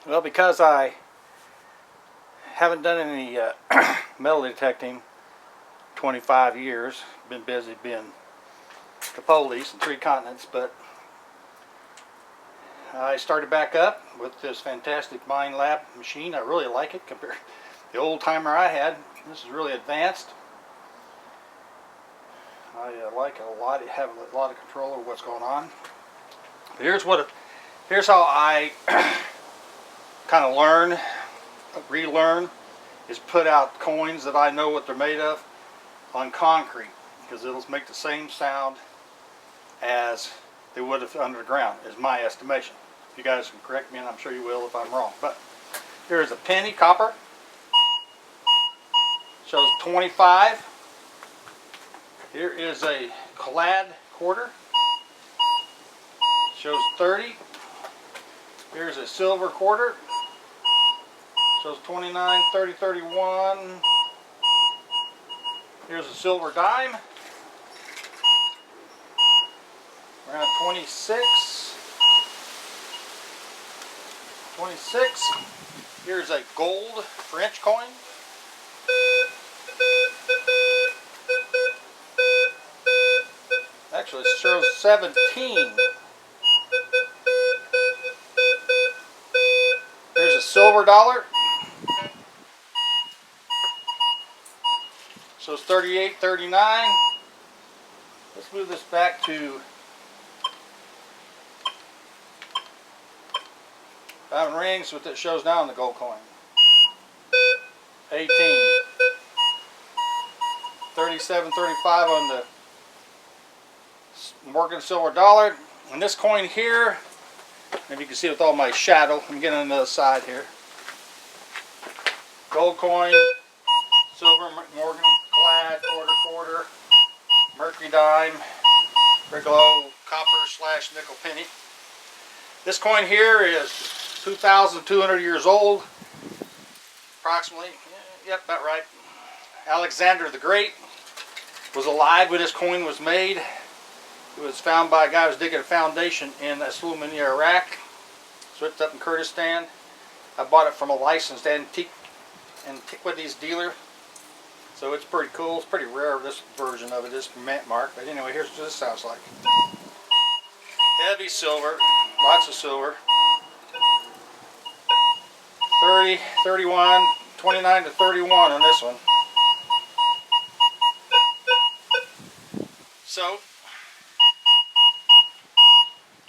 Well, because I haven't done any metal detecting 25 years, been busy being the police in 3 continents, but I started back up with this fantastic MineLab machine. I really like it compared to the old timer I had. This is really advanced. I like it a lot. You have a lot of control over what's going on. Here's how I kind of relearn, is put out coins that I know what they're made of on concrete, because it'll make the same sound as they would if underground, is my estimation. You guys can correct me, and I'm sure you will if I'm wrong. But here's a penny copper. Shows 25. Here is a clad quarter. Shows 30. Here's a silver quarter. Shows 29, 30, 31. Here's a silver dime. Around 26. 26. Here's a gold French coin. Actually, it shows 17. Here's a silver dollar. Shows 38, 39. Let's move this back to diamond rings, what that shows now on the gold coin. 18. 37, 35 on the Morgan silver dollar. And this coin here, and you can see with all my shadow, I'm getting on the other side here. Gold coin, silver Morgan, clad, quarter, mercury dime, Bigelow, copper / nickel penny. This coin here is 2,200 years old, approximately. Yep, about right. Alexander the Great was alive when this coin was made. It was found by a guy who was digging a foundation in Sulaymaniyah, Iraq. So it's up in Kurdistan. I bought it from a licensed antiquities dealer. So it's pretty cool. It's pretty rare, this version of it is mint mark. But anyway, here's what this sounds like. Heavy silver, lots of silver. 30, 31, 29 to 31 on this one. So,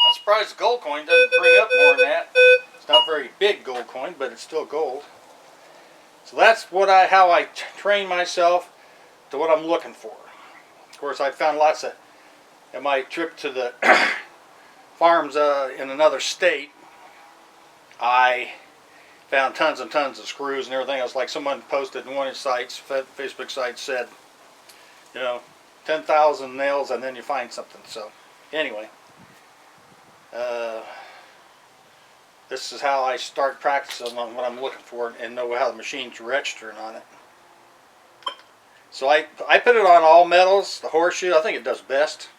I'm surprised the gold coin doesn't bring up more than that. It's not a very big gold coin, but it's still gold. So that's how I train myself to what I'm looking for. Of course, I found lots of, in my trip to the farms in another state, I found tons and tons of screws and everything else. Like someone posted in one of the sites, Facebook sites, said, 10,000 nails and then you find something. So anyway, this is how I start practicing on what I'm looking for and know how the machine's registering on it. So I put it on all metals, the horseshoe. I think it does best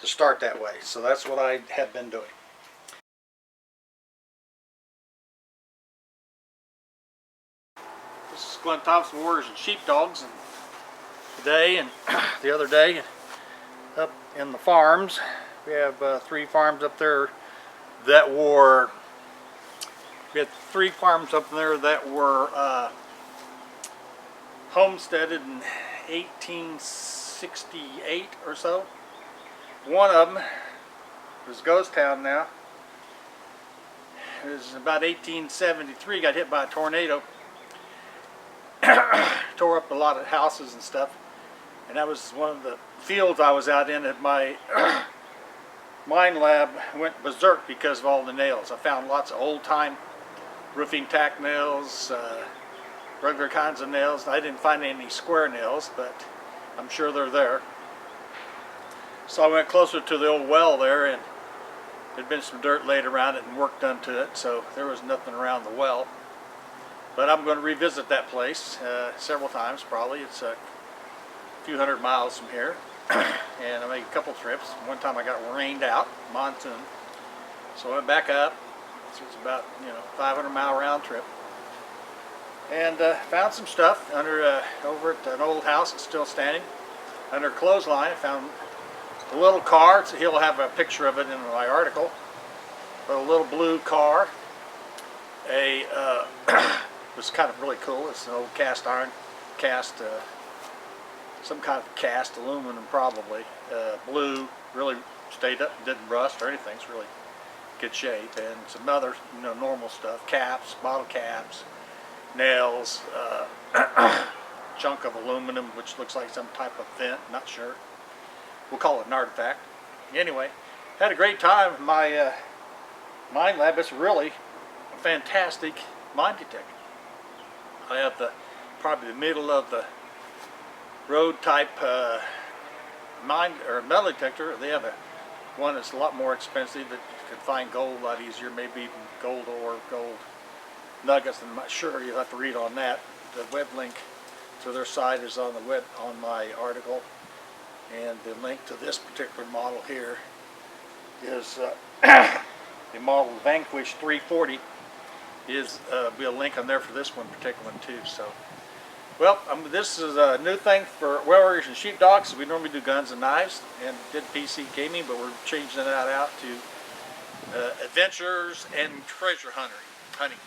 to start that way. So that's what I have been doing. This is Glenn Thompson, Warriors and Sheepdogs, and today and the other day up in the farms, we have 3 farms up there that were, we had 3 farms up there that were homesteaded in 1868 or so. One of them is ghost town now. It was about 1873, got hit by a tornado. Tore up a lot of houses and stuff. And that was one of the fields I was out in at my MineLab. Went berserk because of all the nails. I found lots of old-time roofing tack nails, regular kinds of nails. I didn't find any square nails, but I'm sure they're there. So I went closer to the old well there, and there'd been some dirt laid around it and work done to it, so there was nothing around the well. But I'm going to revisit that place several times probably. It's a few hundred miles from here. And I made a couple trips. One time I got rained out, monsoon. So I went back up, So it's about 500-mile round trip. And found some stuff under over at an old house that's still standing. Under a clothesline, I found a little car. He'll have a picture of it in my article. But a little blue car. It was kind of really cool. It's an old cast iron, some kind of cast aluminum probably. Blue, really stayed up, didn't rust or anything. It's really good shape. And some other normal stuff, caps, bottle caps, nails, chunk of aluminum which looks like some type of vent, not sure. We'll call it an artifact. Anyway, had a great time in my MineLab. It's really a fantastic mine detector. I have probably the middle of the road type mine or metal detector. They have one that's a lot more expensive that you can find gold a lot easier, maybe even gold ore, gold nuggets. I'm not sure. You'll have to read on that. The web link to their site is on the web on my article, and the link to this particular model here is the model Vanquish 340. Is be a link on there for this one particular one too. So, well, this is a new thing for warriors and sheepdogs. We normally do guns and knives and did PC gaming, but we're changing that out to adventures and treasure hunting.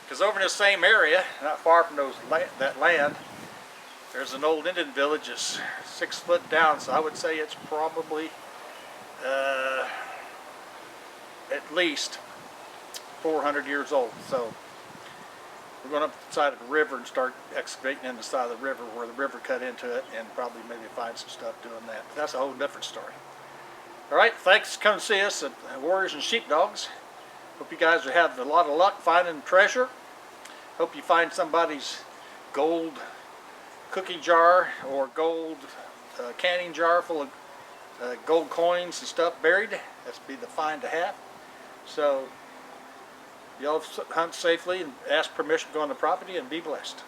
Because over in the same area, not far from that land, there's an old Indian village that's 6 foot down. So I would say it's probably at least 400 years old. So we're going up the side of the river and start excavating in the side of the river where the river cut into it, and probably maybe find some stuff doing that. But that's a whole different story. Alright, thanks for coming to see us at Warriors and Sheepdogs. Hope you guys have a lot of luck finding treasure. Hope you find somebody's gold cookie jar or gold canning jar full of gold coins and stuff buried. That's be the find to have. So y'all hunt safely and ask permission to go on the property, and be blessed.